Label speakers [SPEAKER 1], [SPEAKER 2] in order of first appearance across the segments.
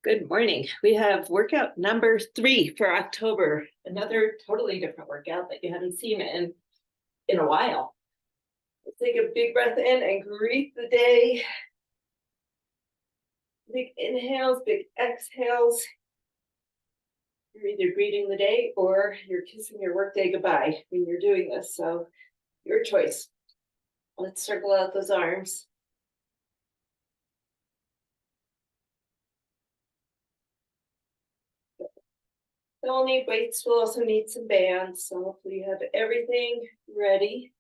[SPEAKER 1] Good morning. We have workout number 3 for October, another totally different workout that you haven't seen in a while. Let's take a big breath in and greet the day. Big inhales, big exhales. You're either greeting the day or you're kissing your workday goodbye when you're doing this, so your choice. Let's circle out those arms. Don't need weights, we'll also need some bands, so hopefully you have everything ready.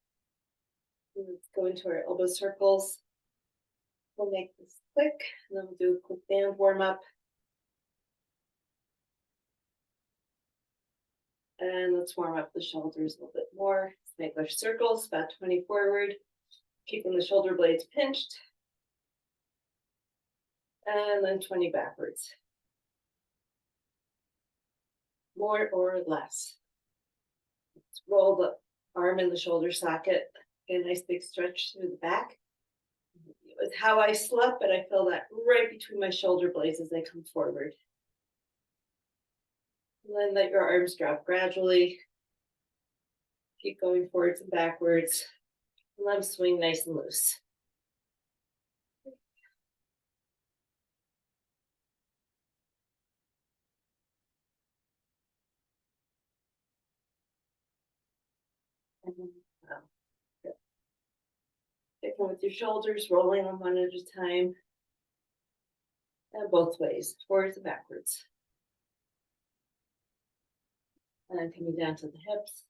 [SPEAKER 1] Let's go into our elbow circles. We'll make this quick, and then we'll do a quick band warm up. And let's warm up the shoulders a little bit more. Let's make our circles, about 20 forward, keeping the shoulder blades pinched. And then 20 backwards. More or less. Let's roll the arm in the shoulder socket. Get a nice big stretch through the back. It was how I slept, but I feel that right between my shoulder blades as I come forward. And then let your arms drop gradually. Keep going forwards and backwards. And let them swing nice and loose. Sticking with your shoulders, rolling them one at a time. And both ways, forwards and backwards. And then coming down to the hips,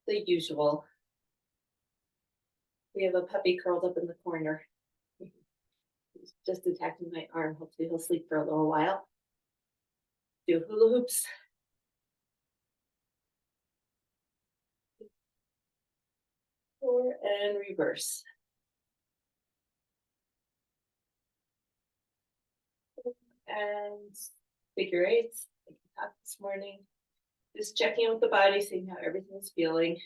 [SPEAKER 1] the usual. We have a puppy curled up in the corner. He's just attacking my arm. Hopefully he'll sleep for a little while. Do hula hoops. Forward and reverse. And figure eights, like we talked this morning. Just checking in with the body, seeing how everything's feeling.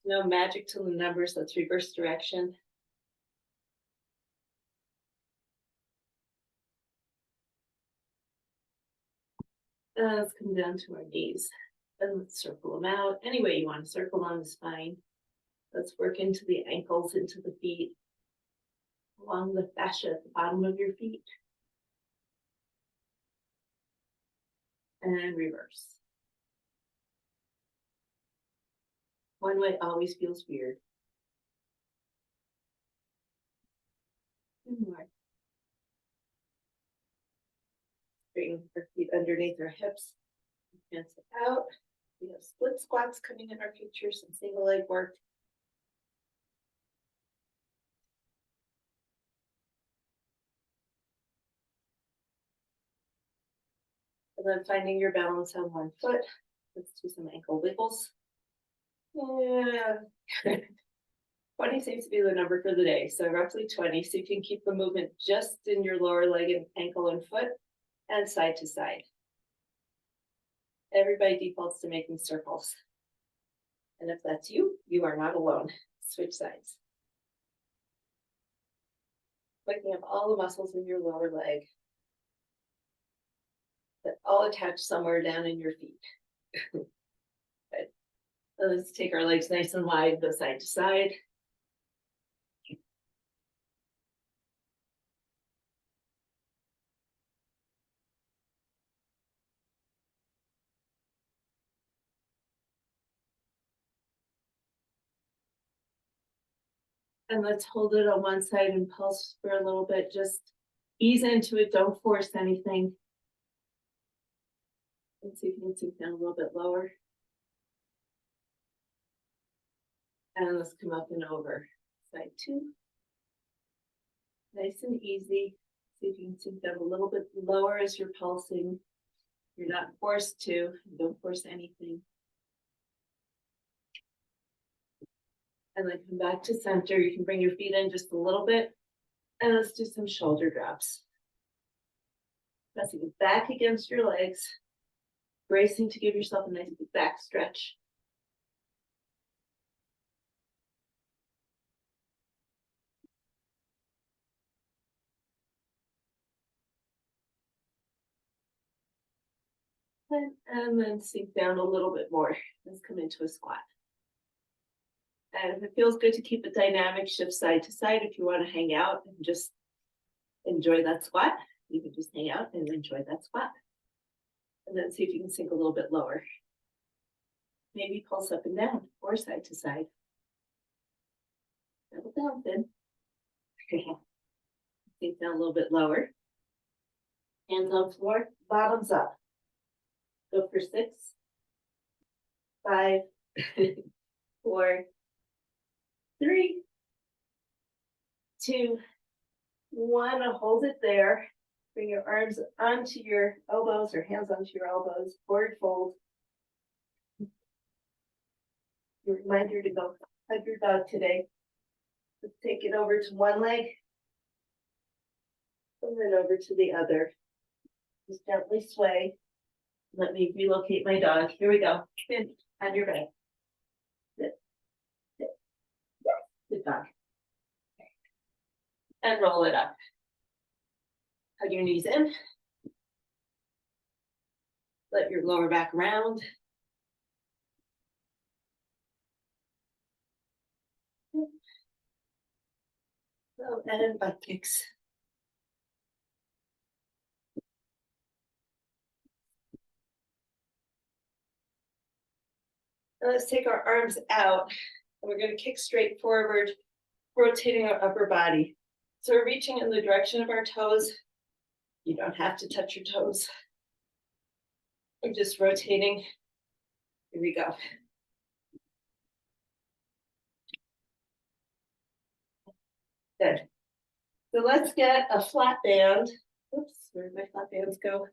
[SPEAKER 1] No magic to the numbers, let's reverse direction. And let's come down to our knees. And let's circle them out. Any way you want to circle on the spine. Let's work into the ankles, into the feet, along the fascia at the bottom of your feet. And reverse. One way always feels weird. One more. Bring our feet underneath our hips. Hands out. We have split squats coming in our future, some single leg work. And then finding your balance on one foot. Let's do some ankle wiggles. Yeah. 20 seems to be the number for the day. So roughly 20. So you can keep the movement just in your lower leg and ankle and foot and side to side. Everybody defaults to making circles. And if that's you, you are not alone. Switch sides. Waking up all the muscles in your lower leg that all attach somewhere down in your feet. Good. Let's take our legs nice and wide, go side to side. And let's hold it on one side and pulse for a little bit. Just ease into it. Don't force anything. Let's see if you can sink down a little bit lower. And let's come up and over. Side 2. Nice and easy. See if you can sink down a little bit lower as you're pulsing. You're not forced to. Don't force anything. And then come back to center. You can bring your feet in just a little bit. And let's do some shoulder drops. Pressing back against your legs. Bracing to give yourself a nice back stretch. And then sink down a little bit more. Let's come into a squat. And if it feels good to keep it dynamic, shift side to side. If you want to hang out and just enjoy that squat, you can just hang out and enjoy that squat. And then see if you can sink a little bit lower. Maybe pulse up and down or side to side. Double down then. Sink down a little bit lower. Hands on floor, bottoms up. Go for 6, 5, 4, 3, 2, 1. Hold it there. Bring your arms onto your elbows or hands onto your elbows. Forward fold. Your reminder to go hug your dog today. Let's take it over to one leg. And then over to the other. Just gently sway. Let me relocate my dog. Here we go. Spin on your back. Sit. Sit. Good dog. And roll it up. Hug your knees in. Let your lower back round. And butt kicks. Now let's take our arms out and we're going to kick straight forward, rotating our upper body. So we're reaching in the direction of our toes. You don't have to touch your toes. I'm just rotating. Here we go. Good. So let's get a flat band. Oops, where did my flat bands go?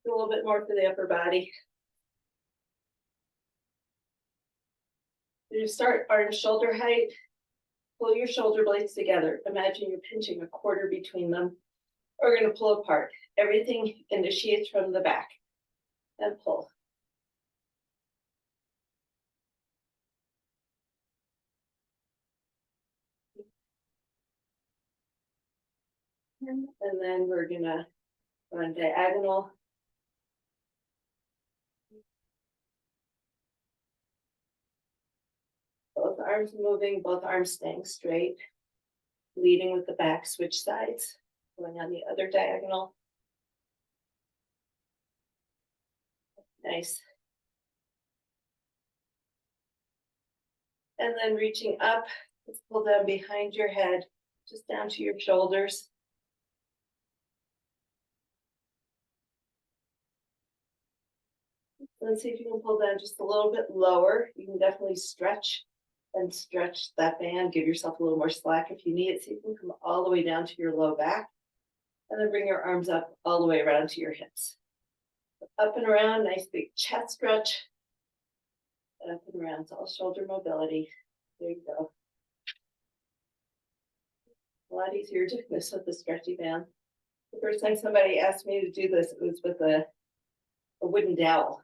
[SPEAKER 1] A little bit more for the upper body. You start arm shoulder height. Pull your shoulder blades together. Imagine you're pinching a quarter between them. We're going to pull apart. Everything initiates from the back. And pull. And then we're going to run diagonal. Both arms moving, both arms staying straight. Leading with the back, switch sides. Going on the other diagonal. Nice. And then reaching up, let's pull down behind your head, just down to your shoulders. Let's see if you can pull down just a little bit lower. You can definitely stretch and stretch that band. Give yourself a little more slack if you need it. So you can come all the way down to your low back. And then bring your arms up all the way around to your hips. Up and around, nice big chest stretch. Up and around, it's all shoulder mobility. There you go. A lot easier doing this with the stretchy band. The first time somebody asked me to do this, it was with a wooden dowel.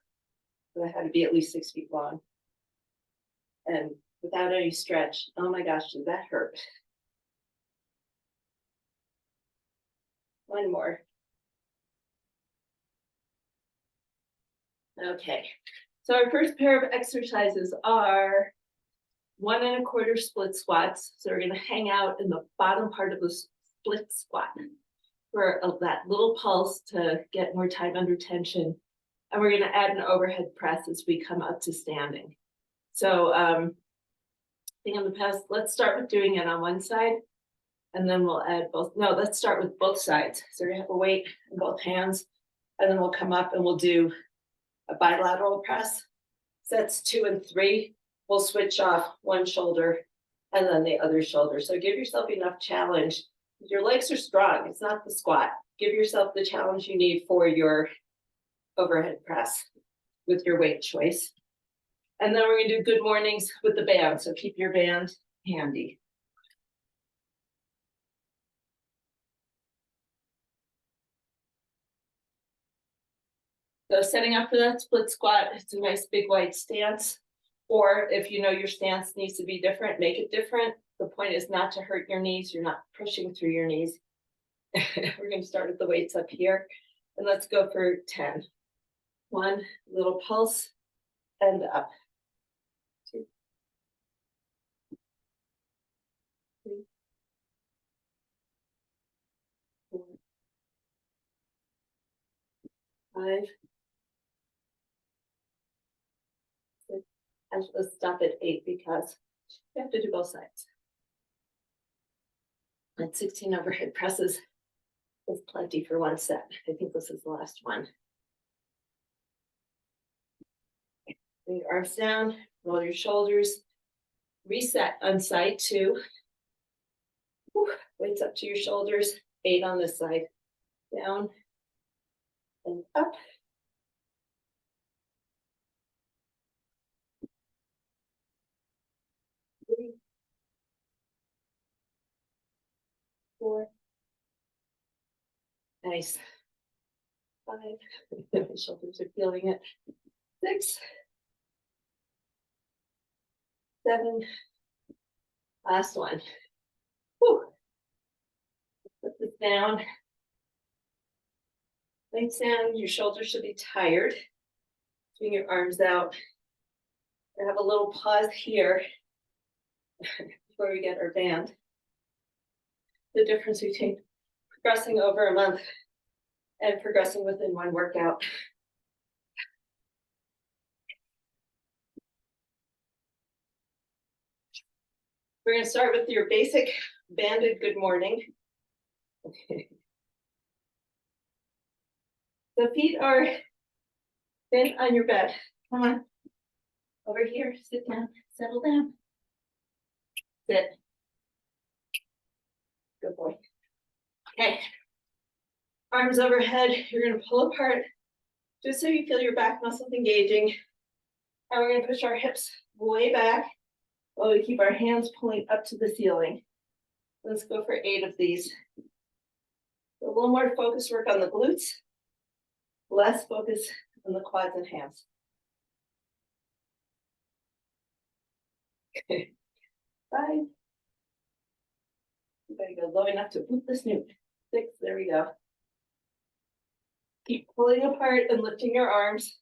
[SPEAKER 1] So it had to be at least 6 feet long. And without any stretch, oh my gosh, did that hurt? One more. Okay, so our first pair of exercises are 1 1/4 split squats. So we're going to hang out in the bottom part of the split squat for that little pulse to get more time under tension. And we're going to add an overhead press as we come up to standing. So I think in the past, let's start with doing it on one side. And then we'll add both. No, let's start with both sides. So we're going to have a weight in both hands. And then we'll come up and we'll do a bilateral press. Sets 2 and 3. We'll switch off one shoulder and then the other shoulder. So give yourself enough challenge. Your legs are strong. It's not the squat. Give yourself the challenge you need for your overhead press with your weight choice. And then we're going to do good mornings with the band. So keep your band handy. So setting up for that split squat, it's a nice big wide stance. Or if you know your stance needs to be different, make it different. The point is not to hurt your knees. You're not pushing through your knees. We're going to start with the weights up here, and let's go for 10. 1, little pulse, and up. 2, 3, 4, 5, 6, and let's stop at 8 because we have to do both sides. And 16 overhead presses is plenty for one set. I think this is the last one. Bring your arms down, roll your shoulders, reset on side 2. Whew. Weights up to your shoulders, 8 on this side. Down and up. 3, 4. Nice. 5. My shoulders are feeling it. 6, 7. Last one. Whew. Put this down. Weights down. Your shoulders should be tired. Swing your arms out. I have a little pause here before we get our band. The difference between progressing over a month and progressing within one workout. We're going to start with your basic banded good morning. The feet are bent on your bed. Come on. Over here, sit down, settle down. Sit. Good boy. Okay. Arms overhead, you're going to pull apart just so you feel your back muscles engaging. And we're going to push our hips way back while we keep our hands pulling up to the ceiling. Let's go for 8 of these. A little more focus work on the glutes, less focus on the quads and hams. Okay. 5. You gotta go low enough to boot the snoot. 6, there we go. Keep pulling apart and lifting your arms.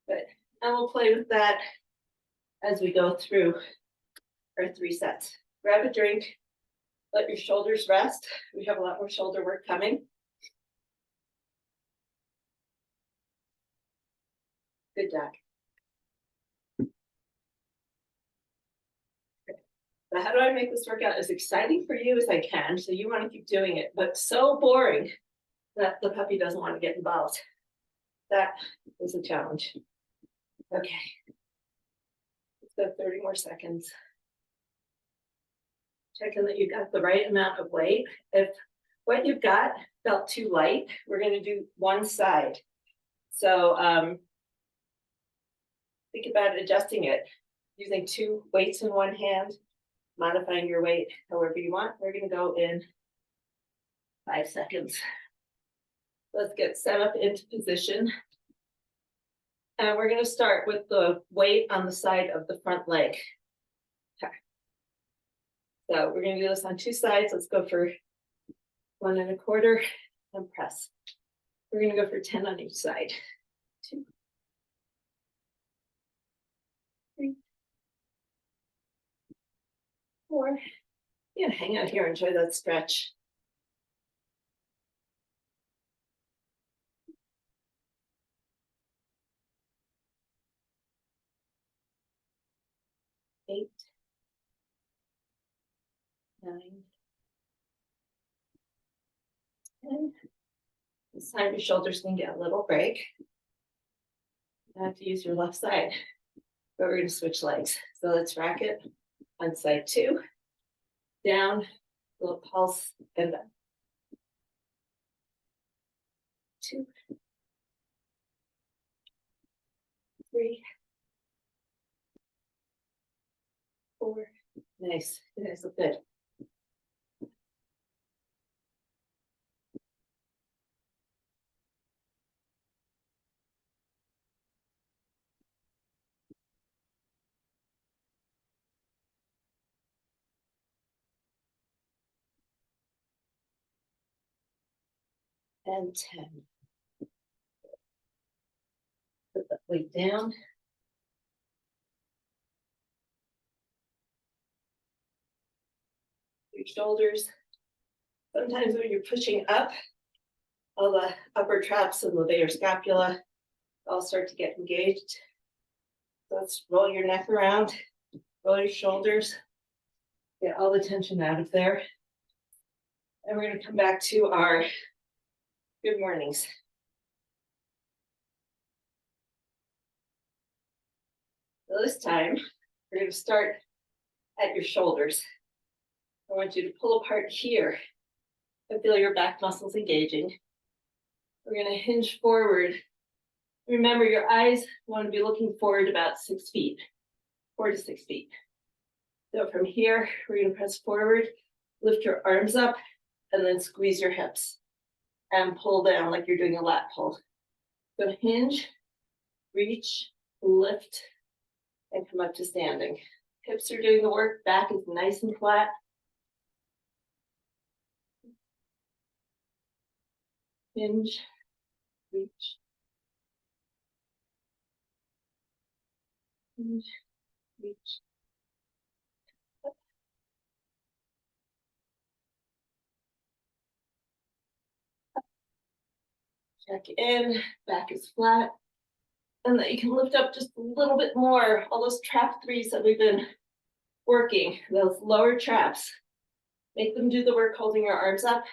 [SPEAKER 1] Good. And we'll play with that as we go through our 3 sets. Grab a drink, let your shoulders rest. We have a lot more shoulder work coming. Good job. So how do I make this workout as exciting for you as I can? So you want to keep doing it, but so boring that the puppy doesn't want to get involved. That is a challenge. Okay. Let's go 30 more seconds. Checking that you got the right amount of weight. If what you've got felt too light, we're going to do one side. So think about adjusting it using 2 weights in one hand, modifying your weight however you want. We're going to go in 5 seconds. Let's get set up into position. And we're going to start with the weight on the side of the front leg. Okay. So we're going to do this on 2 sides. Let's go for 1 1/4 and press. We're going to go for 10 on each side. 2, 3, 4. Yeah, hang out here, enjoy that stretch. 8, 9, 10. This time your shoulders can get a little break. You have to use your left side, but we're going to switch legs. So let's rack it on side 2, down, little pulse, and up. 2, 3, 4. Nice. You guys look good. and 10. Put that weight down. Your shoulders. Sometimes when you're pushing up, all the upper traps and levator scapula all start to get engaged. So let's roll your neck around, roll your shoulders, get all the tension out of there. And we're going to come back to our good mornings. So this time, we're going to start at your shoulders. I want you to pull apart here and feel your back muscles engaging. We're going to hinge forward. Remember, your eyes want to be looking forward about 6 feet, 4 to 6 feet. So from here, we're going to press forward, lift your arms up, and then squeeze your hips and pull down like you're doing a lat pull. So hinge, reach, lift, and come up to standing. Hips are doing the work, back is nice and flat. Hinge, reach, hinge, reach. Check in, back is flat. And that you can lift up just a little bit more, all those trap threes that we've been working, those lower traps. Make them do the work holding your arms up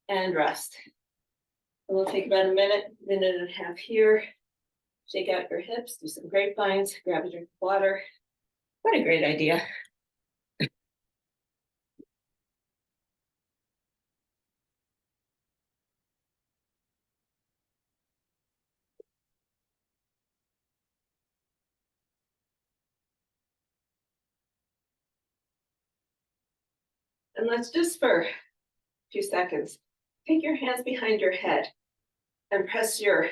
[SPEAKER 1] and rest. And we'll take about a minute and a half here. Shake out your hips, do some grapevines, grab a drink of water. What a great idea. And let's just for a few seconds, take your hands behind your head and press your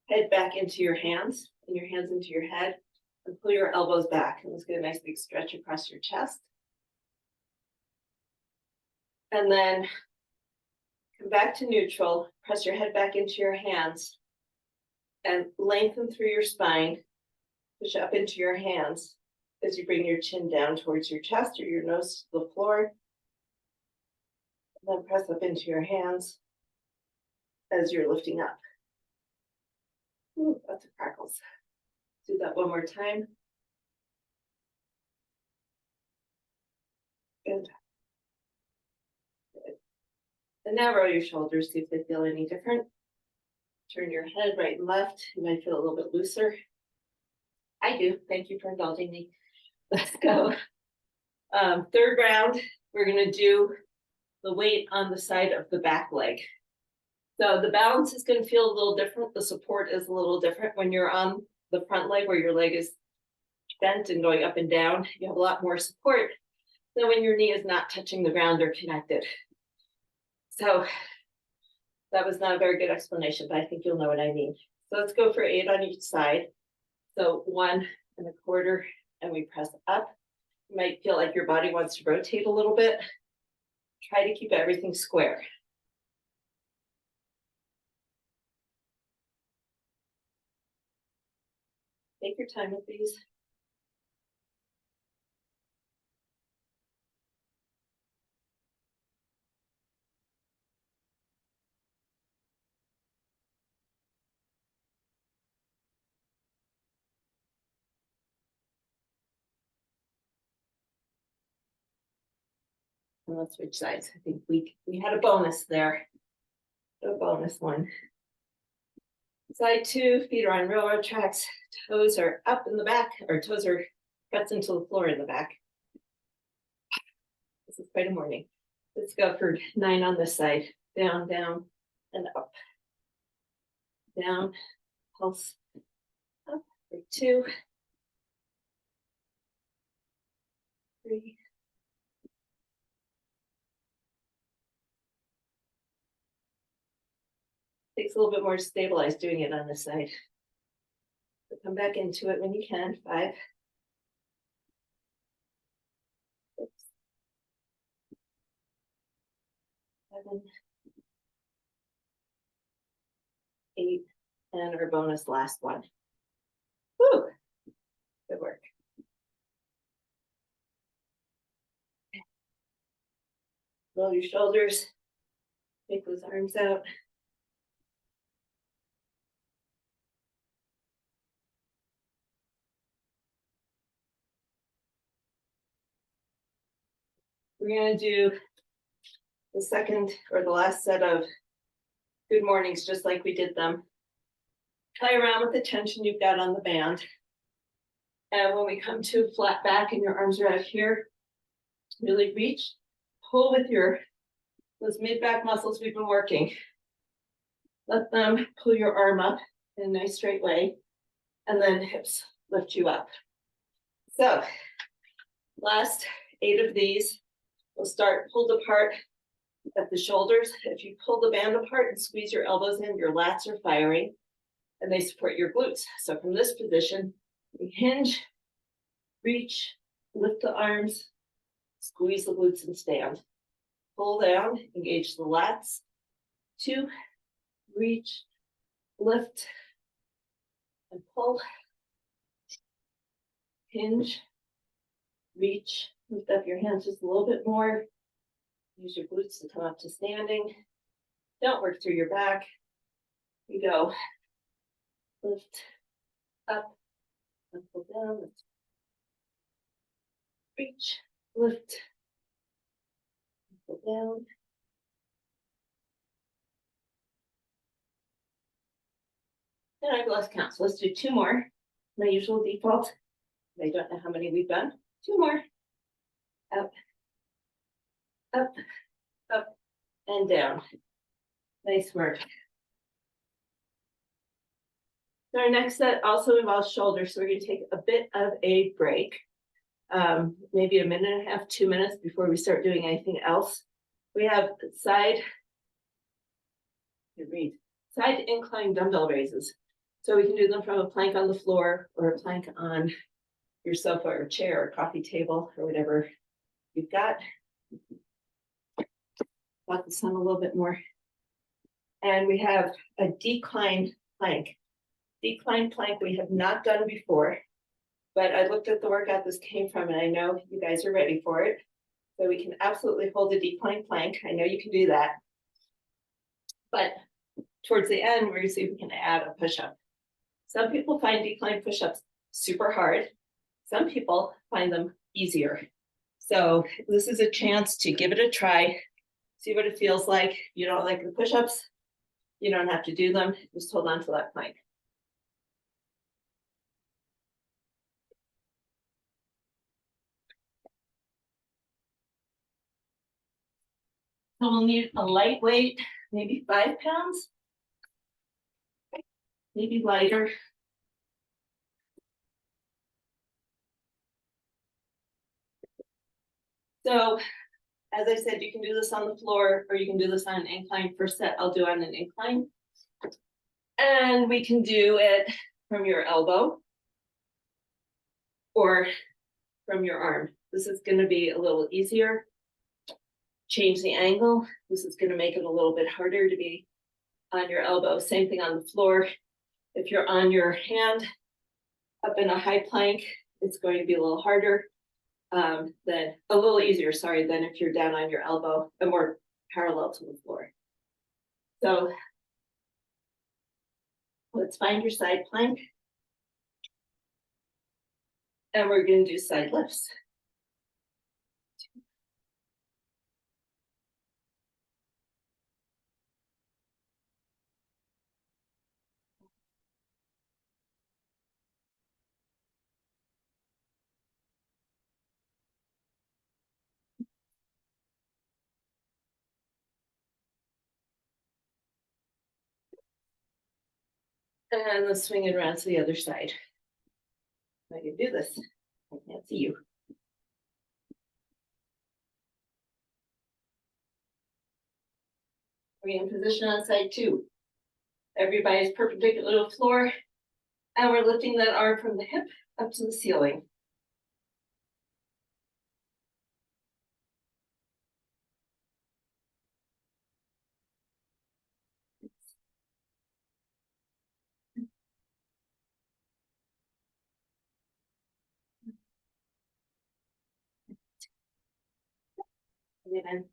[SPEAKER 1] head back into your hands and your hands into your head and pull your elbows back. And let's get a nice big stretch across your chest. And then come back to neutral, press your head back into your hands and lengthen through your spine, push up into your hands as you bring your chin down towards your chest or your nose to the floor. And then press up into your hands as you're lifting up. Ooh, lots of crackles. Do that one more time. Good. Good. And now roll your shoulders, see if they feel any different. Turn your head right and left. You might feel a little bit looser. I do. Thank you for indulging me. Let's go. Third round, we're going to do the weight on the side of the back leg. So the balance is going to feel a little different. The support is a little different when you're on the front leg where your leg is bent and going up and down. You have a lot more support than when your knee is not touching the ground or connected. So that was not a very good explanation, but I think you'll know what I mean. So let's go for 8 on each side. So 1 1/4, and we press up. You might feel like your body wants to rotate a little bit. Try to keep everything square. Take your time with these. And let's switch sides. I think we had a bonus there. A bonus one. Side 2, feet are on railroad tracks. Toes are up in the back, or toes are pressed into the floor in the back. This is quite a morning. Let's go for 9 on this side. Down, down, and up. Down, pulse, up for 2, 3, takes a little bit more to stabilize doing it on this side. So come back into it when you can. 5, 6, 7, And our bonus last one. Woo, good work. Roll your shoulders, take those arms out. We're gonna do the second or the last set of good mornings, just like we did them. Play around with the tension you've got on the band. And when we come to flat back and your arms are out here, really reach, pull with those mid-back muscles we've been working. Let them pull your arm up in a nice straight way, and then hips lift you up. So, last 8 of these, we'll start pulled apart at the shoulders. If you pull the band apart and squeeze your elbows in, your lats are firing, and they support your glutes. So from this position, we hinge, reach, lift the arms, squeeze the glutes and stand. Pull down, engage the lats. 2, reach, lift, and pull. Hinge, reach, lift up your hands just a little bit more. Use your glutes to come up to standing. Don't work through your back. You go. Lift up and pull down. Reach, lift, pull down. And I've lost count. So let's do 2 more. My usual default. I don't know how many we've done. 2 more. Up, up, up, and down. Nice work. So our next set also involves shoulders. So we're going to take a bit of a break. Maybe a minute and a half, 2 minutes before we start doing anything else. We have side incline dumbbell raises. So we can do them from a plank on the floor or a plank on your sofa or chair or coffee table or whatever you've got. Block the sun a little bit more. And we have a decline plank. Decline plank we have not done before, but I looked at the workout this came from and I know you guys are ready for it. So we can absolutely hold a decline plank. I know you can do that. But towards the end, we're going to see if we can add a push-up. Some people find decline push-ups super hard. Some people find them easier. So this is a chance to give it a try, see what it feels like. If you don't like the push-ups, you don't have to do them. Just hold on to that plank. So we'll need a lightweight, maybe 5 pounds, maybe lighter. So as I said, you can do this on the floor or you can do this on an incline. First set I'll do on an incline. And we can do it from your elbow or from your arm. This is going to be a little easier. Change the angle. This is going to make it a little bit harder to be on your elbow. Same thing on the floor. If you're on your hand up in a high plank, it's going to be a little harder. Then a little easier, sorry, than if you're down on your elbow and more parallel to the floor. So let's find your side plank. And we're going to do side lifts. And let's swing it around to the other side. I can do this. I can't see you. We're in position on side 2. Everybody's perpendicular to the floor. And we're lifting that arm from the hip up to the ceiling. Bring it in.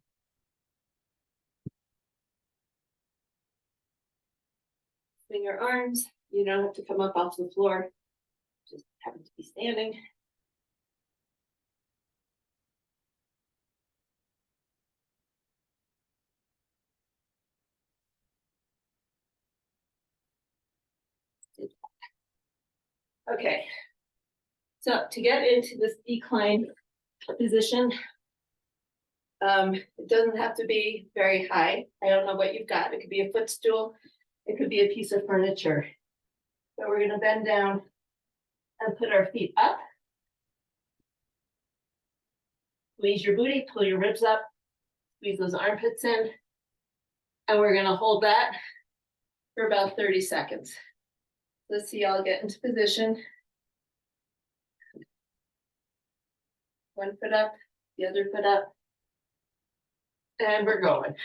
[SPEAKER 1] Swing your arms. You don't have to come up off the floor. Just happen to be standing. Okay. So to get into this decline position, it doesn't have to be very high. I don't know what you've got. It could be a footstool. It could be a piece of furniture. So we're going to bend down and put our feet up. Squeeze your booty, pull your ribs up, squeeze those armpits in. And we're going to hold that for about 30 seconds. Let's see y'all get into position. One foot up, the other foot up. And we're going.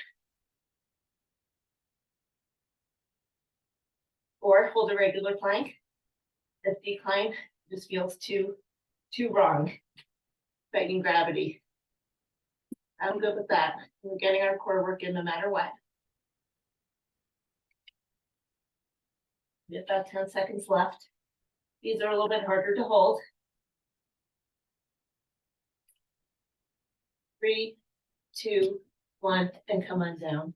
[SPEAKER 1] Or hold a regular plank. This decline just feels too wrong. Fighting gravity. I'm good with that. We're getting our core work in no matter what. We have about 10 seconds left. These are a little bit harder to hold. 3, 2, 1, and come on down.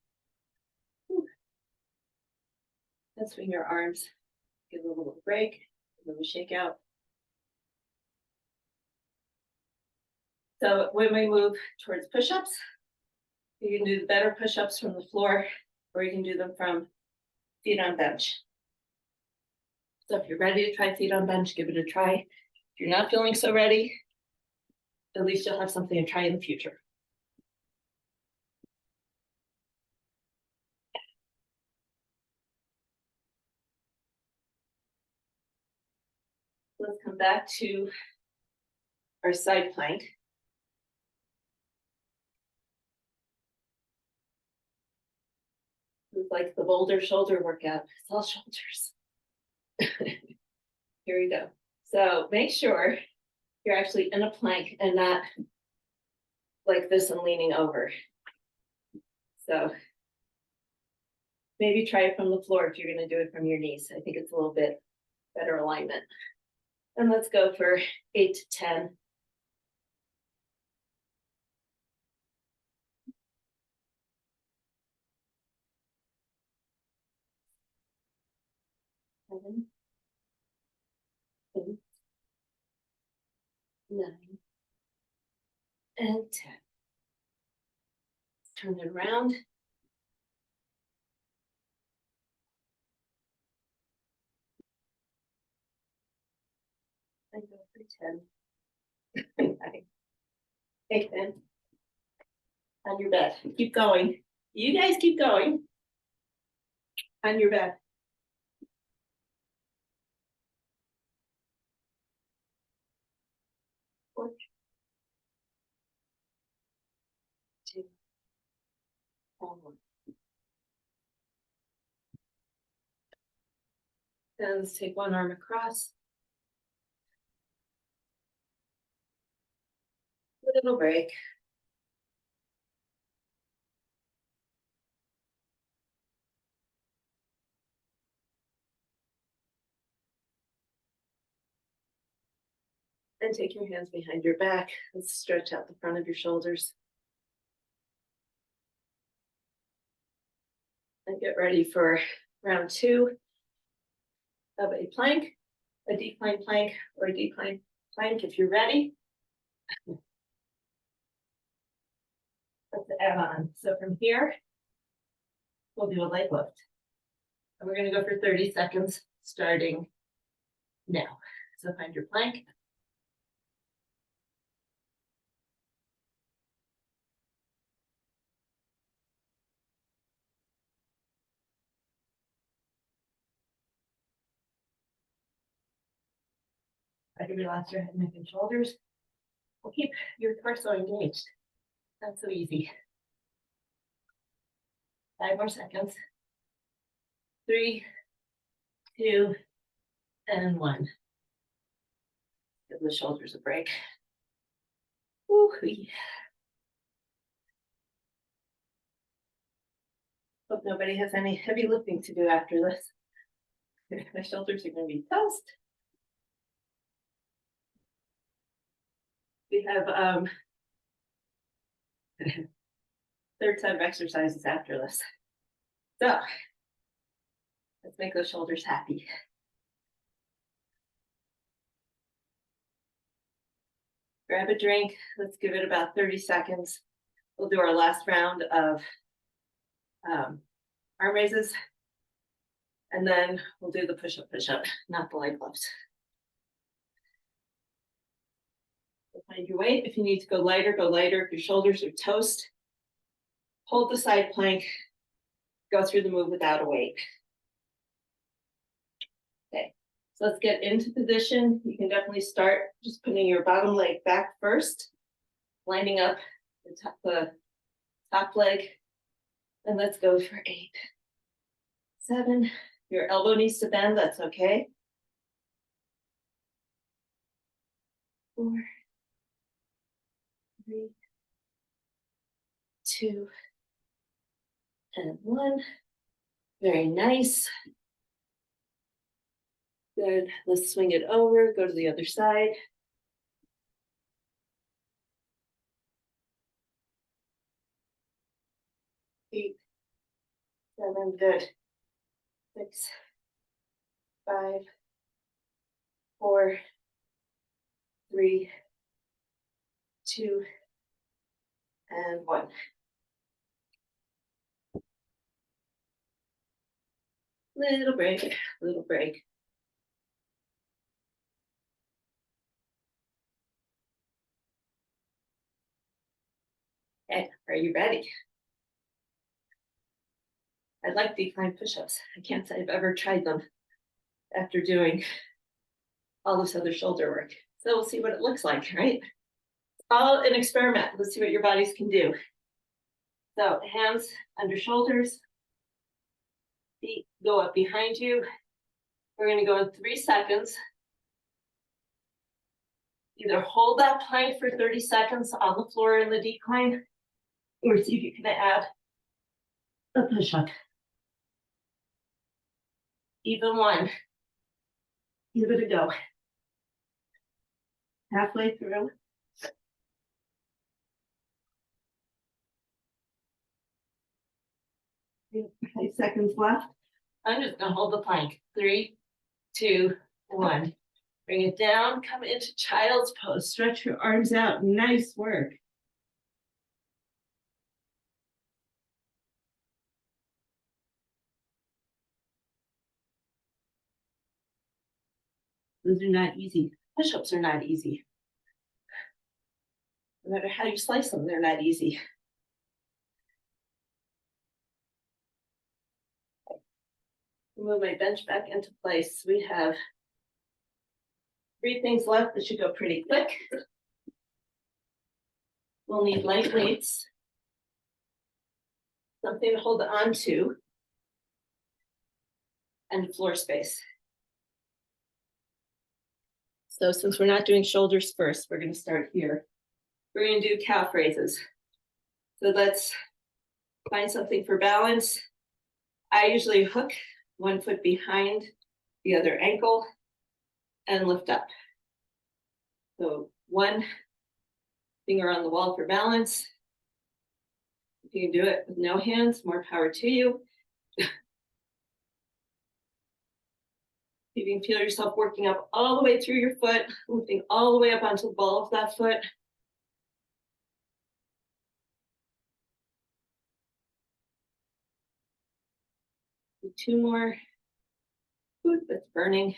[SPEAKER 1] And swing your arms. Give a little break, a little shake out. So when we move towards push-ups, you can do the better push-ups from the floor, or you can do them from feet on bench. So if you're ready to try feet on bench, give it a try. If you're not feeling so ready, at least you'll have something to try in the future. Let's come back to our side plank. It's like the boulder shoulder workout. It's all shoulders. Here we go. So make sure you're actually in a plank and not like this and leaning over. So maybe try it from the floor if you're going to do it from your knees. I think it's a little bit better alignment. And let's go for 8 to 10. 7, 8, 9, and 10. Turn it around. And go for 10. Take 10. On your bed. Keep going. You guys keep going. On your bed. 4, 2, 1. Then let's take one arm across. A little break. And take your hands behind your back. Let's stretch out the front of your shoulders. And get ready for round 2 of a plank, a decline plank, or a decline plank if you're ready. Let's add on. So from here, we'll do a leg lift. And we're going to go for 30 seconds starting now. So find your plank. Try to relax your head, neck, and shoulders. We'll keep your torso engaged. That's so easy. 5 more seconds. 3, 2, and 1. Give the shoulders a break. Woo-hoo. Hope nobody has any heavy lifting to do after this. My shoulders are going to be toast. We have third set of exercises after this. So let's make those shoulders happy. Grab a drink. Let's give it about 30 seconds. We'll do our last round of arm raises. And then we'll do the push-up, not the leg lifts. So find your weight. If you need to go lighter, go lighter. If your shoulders are toast, hold the side plank. Go through the move without a weight. Okay, so let's get into position. You can definitely start just putting your bottom leg back first, lining up the top leg. And let's go for 8, 7. Your elbow needs to bend, that's okay. 4, 3, 2, and 1. Very nice. Good. Let's swing it over, go to the other side. 8, 7, good. 6, 5, 4, 3, 2, and 1. Little break, little break. Okay, are you ready? I like decline push-ups. I can't say I've ever tried them after doing all this other shoulder work. So we'll see what it looks like, right? All an experiment. Let's see what your bodies can do. So hands under shoulders, feet go up behind you. We're going to go in 3 seconds. Either hold that plank for 30 seconds on the floor in the decline, or see if you can add a push-up. Even one. Give it a go. Halfway through. 5 seconds left. I'm just going to hold the plank. 3, 2, 1. Bring it down. Come into child's pose. Stretch your arms out. Nice work. Those are not easy. Push-ups are not easy. No matter how you slice them, they're not easy. Move my bench back into place. We have 3 things left that should go pretty quick. We'll need light weights, something to hold on to, and floor space. So since we're not doing shoulders first, we're going to start here. We're going to do calf raises. So let's find something for balance. I usually hook 1 foot behind the other ankle and lift up. So 1 finger on the wall for balance. If you can do it with no hands, more power to you. You can feel yourself working up all the way through your foot, lifting all the way up onto the ball of that foot. Do 2 more. Ooh, that's burning.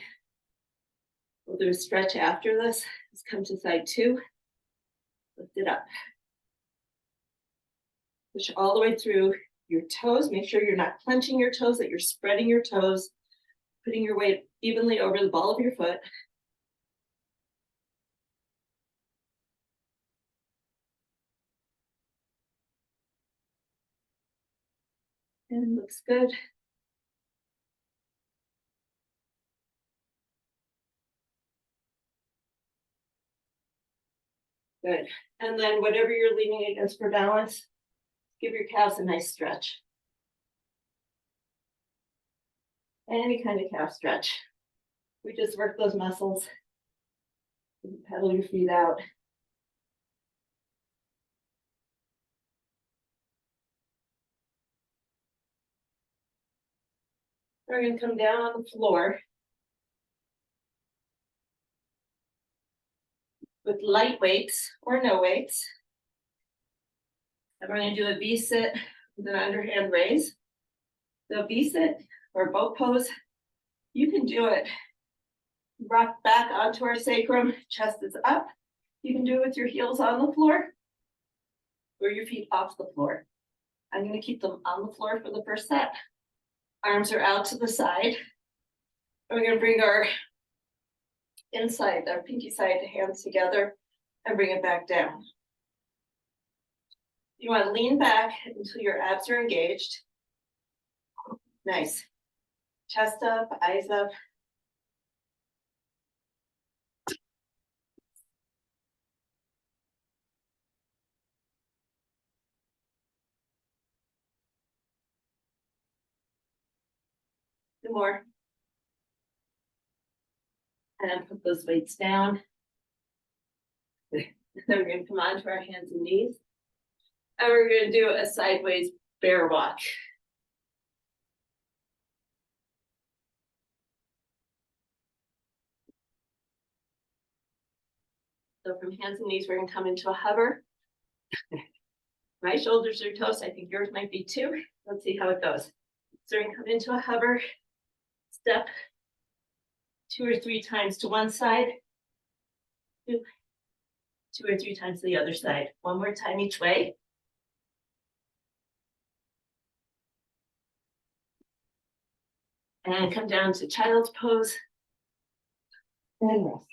[SPEAKER 1] We'll do a stretch after this. Let's come to side 2. Lift it up. Push all the way through your toes. Make sure you're not clenching your toes, that you're spreading your toes, putting your weight evenly over the ball of your foot. And looks good. Good. And then whatever you're leaning against for balance, give your calves a nice stretch. any kind of calf stretch. We just work those muscles. Pedal your feet out. We're going to come down on the floor with light weights or no weights. And we're going to do a V-sit with an underhand raise. So V-sit or boat pose, you can do it. Rock back onto our sacrum, chest is up. You can do it with your heels on the floor or your feet off the floor. I'm going to keep them on the floor for the first set. Arms are out to the side. We're going to bring our inside, our pinky side hands together and bring it back down. You want to lean back until your abs are engaged. Nice. Chest up, eyes up. Two more. And then put those weights down. Then we're going to come onto our hands and knees. And we're going to do a sideways bear walk. So from hands and knees, we're going to come into a hover. My shoulders are toast. I think yours might be too. Let's see how it goes. So we're going to come into a hover, step 2 or 3 times to one side, 2 or 3 times to the other side. One more time each way. And come down to child's pose. And rest.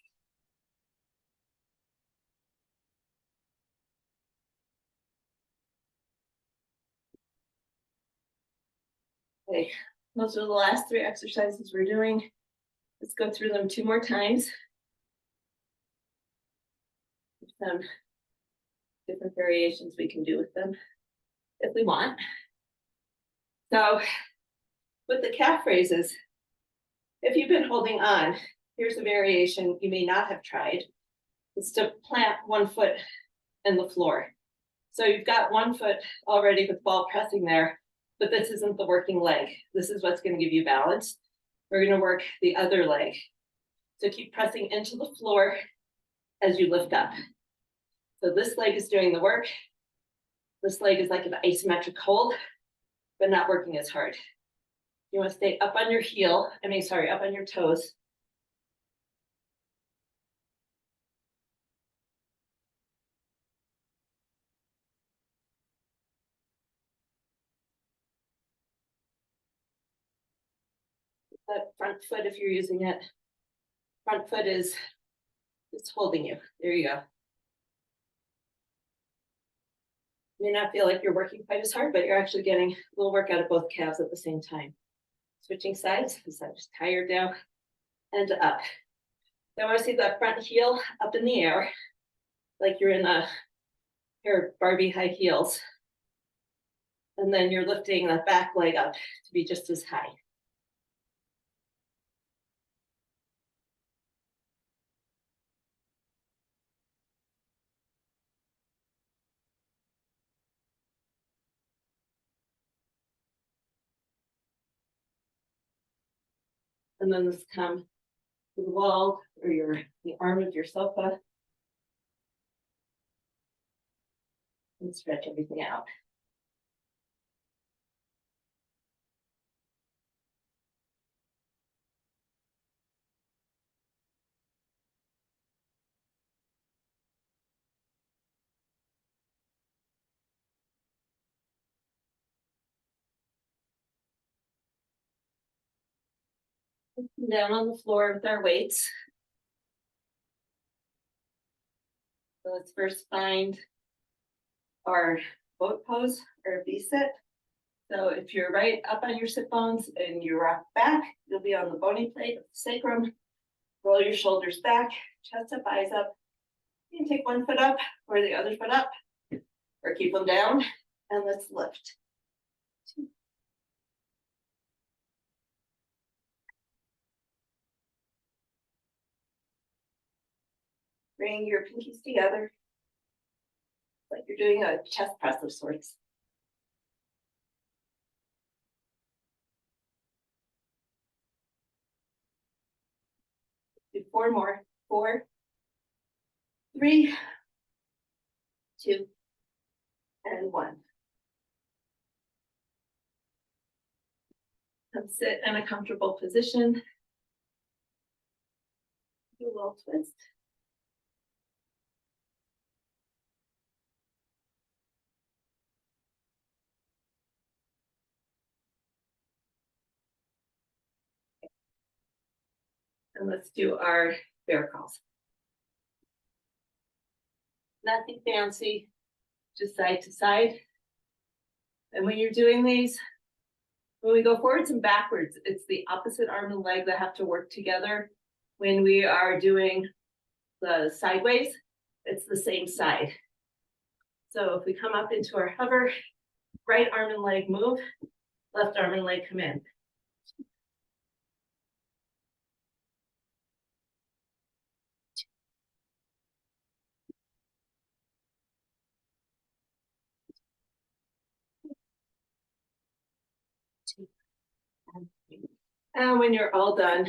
[SPEAKER 1] Okay, those are the last 3 exercises we're doing. Let's go through them 2 more times. Some different variations we can do with them if we want. So with the calf raises, if you've been holding on, here's a variation you may not have tried. It's to plant one foot in the floor. So you've got one foot already with ball pressing there, but this isn't the working leg. This is what's going to give you balance. We're going to work the other leg. So keep pressing into the floor as you lift up. So this leg is doing the work. This leg is like an asymmetric hold, but not working as hard. You want to stay up on your heel, up on your toes. That front foot, if you're using it, front foot is just holding you. There you go. You may not feel like you're working quite as hard, but you're actually getting a little work out of both calves at the same time. Switching sides, so just tired down and up. Then I want to see that front heel up in the air, like you're in a pair of Barbie high heels. And then you're lifting that back leg up to be just as high. And then this come to the wall or the arm of your sofa. And stretch everything out. Down on the floor with our weights. So let's first find our boat pose or V-sit. So if you're right up on your sit bones and you rock back, you'll be on the bony plate of the sacrum. Roll your shoulders back, chest up, eyes up. You can take one foot up or the other foot up, or keep them down, and let's lift. 2, Bring your pinkies together. Like you're doing a chest press of sorts. Do 4 more. 4, 3, 2, and 1. Come sit in a comfortable position. Do a little twist. And let's do our bear crawls. Nothing fancy, just side to side. And when you're doing these, when we go forwards and backwards, it's the opposite arm and leg that have to work together. When we are doing the sideways, it's the same side. So if we come up into our hover, right arm and leg move, left arm and leg come in. And when you're all done,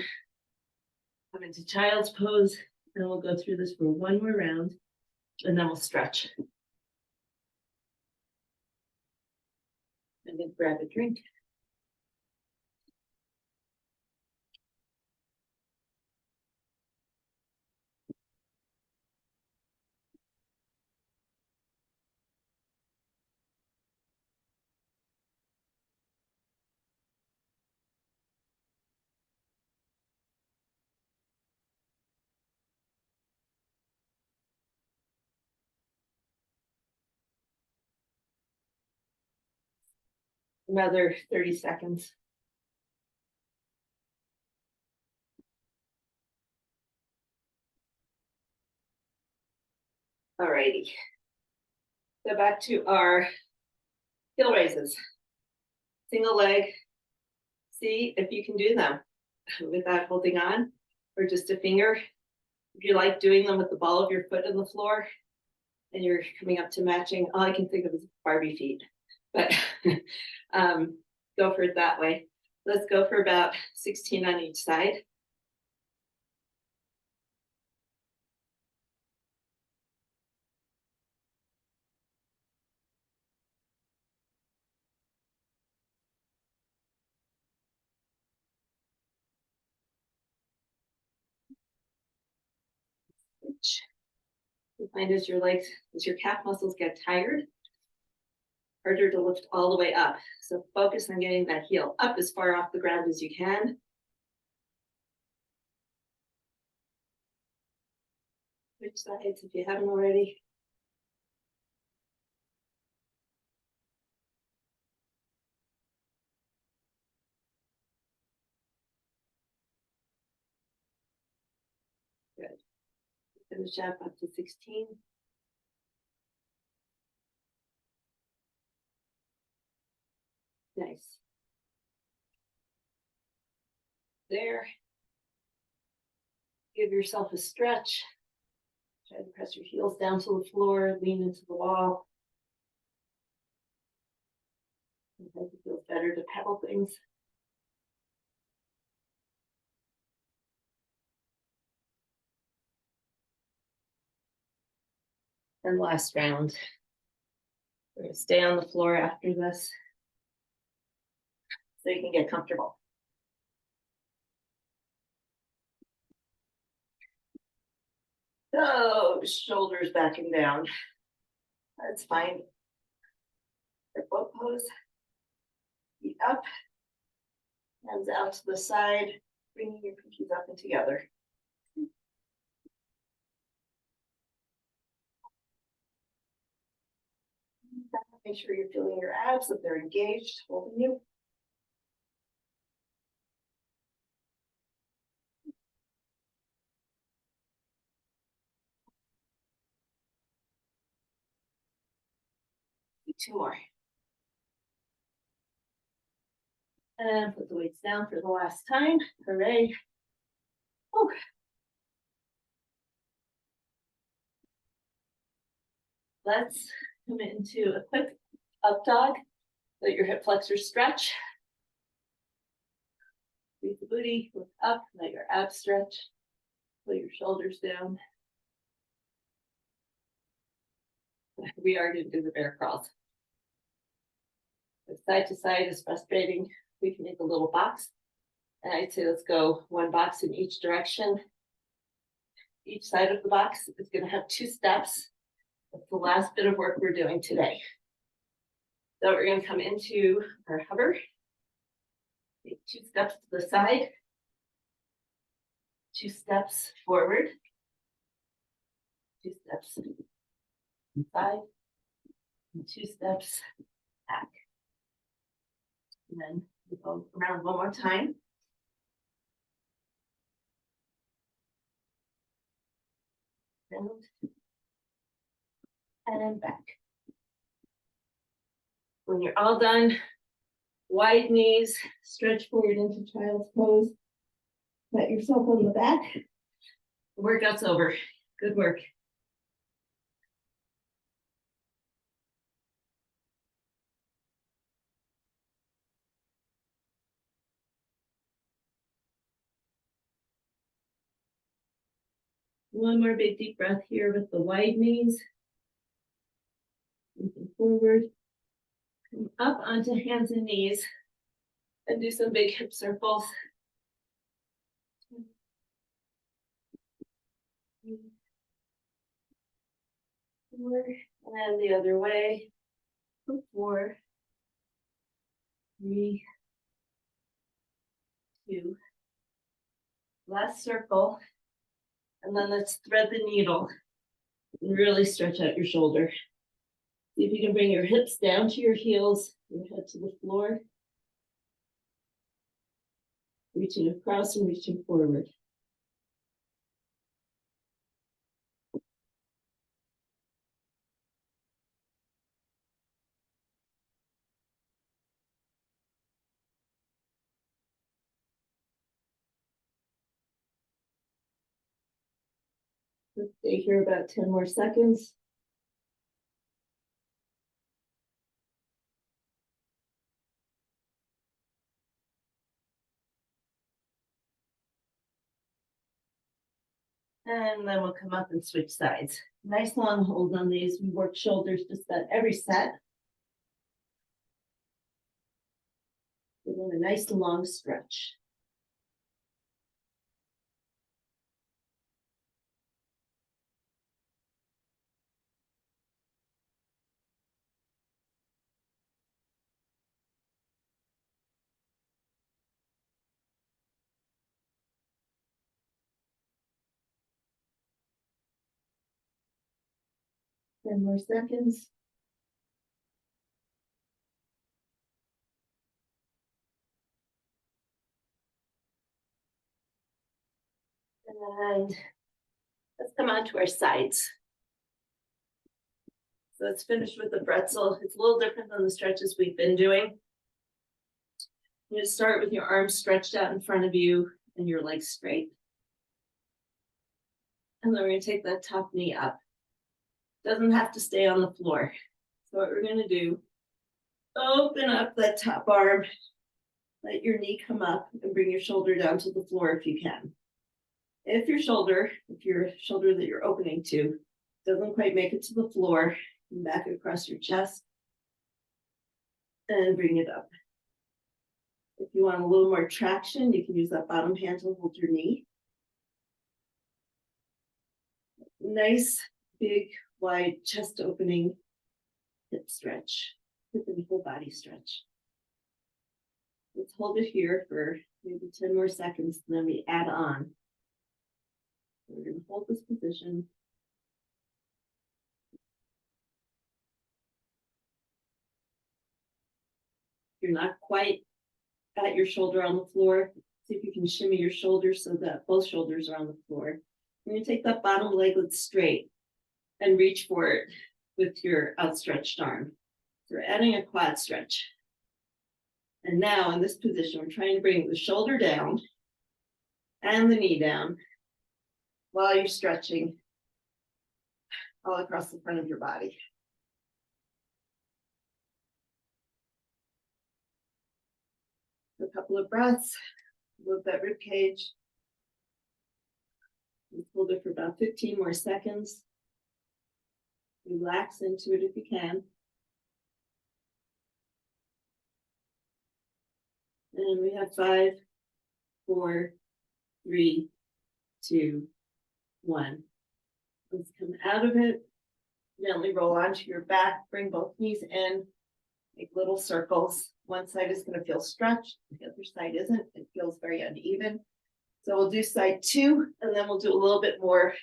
[SPEAKER 1] come into child's pose, and we'll go through this for one more round, and then we'll stretch. And then grab a drink. Another 30 seconds. All righty. Go back to our heel raises. Single leg. See if you can do them without holding on or just a finger. If you like doing them with the ball of your foot on the floor and you're coming up to matching, all I can think of is Barbie feet, but go for it that way. Let's go for about 16 on each side. You find as your legs, as your calf muscles get tired, harder to lift all the way up. So focus on getting that heel up as far off the ground as you can. Switch sides if you haven't already. Good. Finish up to 16. Nice. There. Give yourself a stretch. Try to press your heels down to the floor, lean into the wall. Sometimes it feels better to pedal things. And last round. We're going to stay on the floor after this so you can get comfortable. So shoulders back and down. That's fine. Your boat pose. Feet up. Hands out to the side. Bringing your pinkies up and together. Make sure you're feeling your abs, that they're engaged, holding you. Do 2 more. And put the weights down for the last time. Hooray. Whew. Let's come into a quick up dog. Let your hip flexors stretch. Breathe the booty, look up, let your abs stretch. Pull your shoulders down. We are going to do the bear crawls. If side to side is frustrating, we can make a little box. And I'd say let's go one box in each direction. Each side of the box is going to have 2 steps. That's the last bit of work we're doing today. So we're going to come into our hover. Take 2 steps to the side. 2 steps forward. 2 steps inside. And 2 steps back. And then we go around one more time. And back. When you're all done, wide knees, stretch forward into child's pose. Pat yourself on the back. The workout's over. Good work. One more big deep breath here with the wide knees. Moving forward. Come up onto hands and knees. And do some big hip circles. Four, and the other way. 4, 3, 2. Last circle. And then let's thread the needle and really stretch out your shoulder. See if you can bring your hips down to your heels, your head to the floor. Reaching across and reaching forward. Let's stay here about 10 more seconds. And then we'll come up and switch sides. Nice long hold on these. We work shoulders just about every set. Give them a nice long stretch. Ten more seconds. And let's come on to our sides. So let's finish with the pretzel. It's a little different than the stretches we've been doing. You just start with your arms stretched out in front of you and your legs straight. And then we're going to take that top knee up. Doesn't have to stay on the floor. So what we're going to do, open up that top arm, let your knee come up and bring your shoulder down to the floor if you can. If your shoulder that you're opening to doesn't quite make it to the floor, back across your chest and bring it up. If you want a little more traction, you can use that bottom hand to hold your knee. Nice, big, wide chest opening, hip stretch, hip and whole body stretch. Let's hold it here for maybe 10 more seconds, and then we add on. We're going to hold this position. You're not quite at your shoulder on the floor. See if you can shimmy your shoulders so that both shoulders are on the floor. You're going to take that bottom leg straight and reach for it with your outstretched arm. So we're adding a quad stretch. And now in this position, we're trying to bring the shoulder down and the knee down while you're stretching all across the front of your body. A couple of breaths, move that rib cage. Hold it for about 15 more seconds. Relax into it if you can. And we have 5, 4, 3, 2, 1. Let's come out of it. Gently roll onto your back, bring both knees in, make little circles. One side is going to feel stretched, the other side isn't. It feels very uneven. So we'll do side 2, and then we'll do a little bit more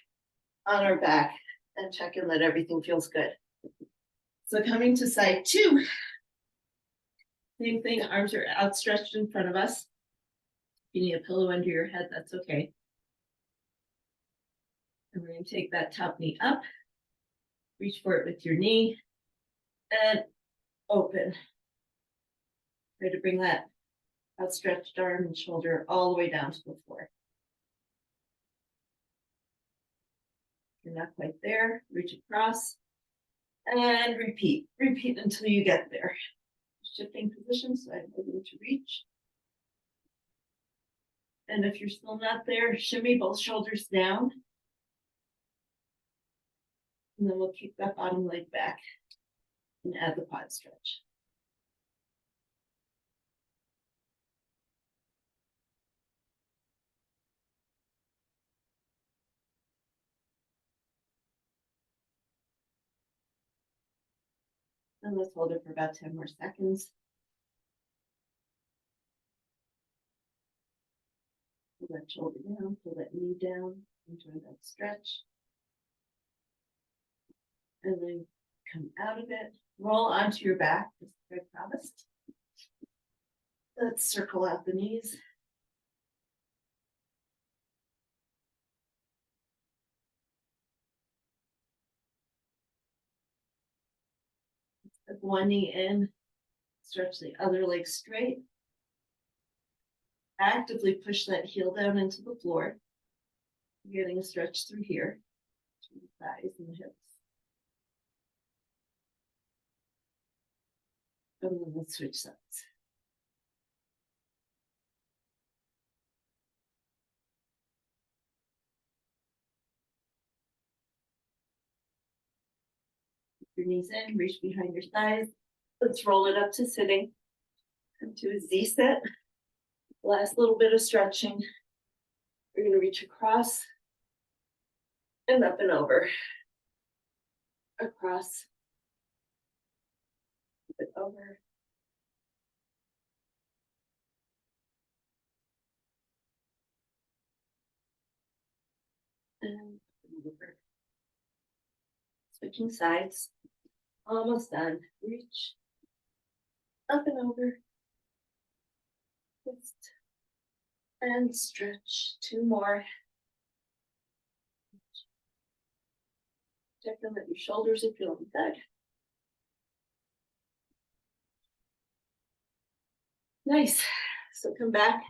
[SPEAKER 1] on our back and check in that everything feels good. So coming to side 2, same thing, arms are outstretched in front of us. If you need a pillow under your head, that's okay. And we're going to take that top knee up, reach for it with your knee, and open. Try to bring that outstretched arm and shoulder all the way down to the floor. If you're not quite there, reach across and repeat. Repeat until you get there. Shifting positions, so I'm able to reach. And if you're still not there, shimmy both shoulders down. And then we'll keep that bottom leg back and add the quad stretch. And let's hold it for about 10 more seconds. Pull that shoulder down, pull that knee down, enjoy that stretch. And then come out of it, roll onto your back, as I promised. Let's circle out the knees. Put one knee in, stretch the other leg straight. Actively push that heel down into the floor. Getting a stretch through here, through the thighs and the hips. And then we'll switch sides. Your knees in, reach behind your thighs. Let's roll it up to sitting. Come to a Z set. Last little bit of stretching. We're going to reach across and up and over. Across. Up and over. And over. Switching sides. Almost done. Reach. Up and over. Twist. And stretch. 2 more. Check in that your shoulders are feeling good. Nice. So come back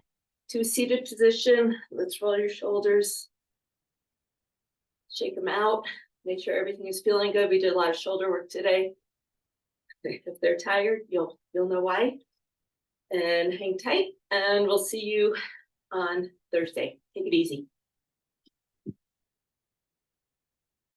[SPEAKER 1] to a seated position. Let's roll your shoulders. Shake them out. Make sure everything is feeling good. We did a lot of shoulder work today. If they're tired, you'll know why. And hang tight, and we'll see you on Thursday. Take it easy.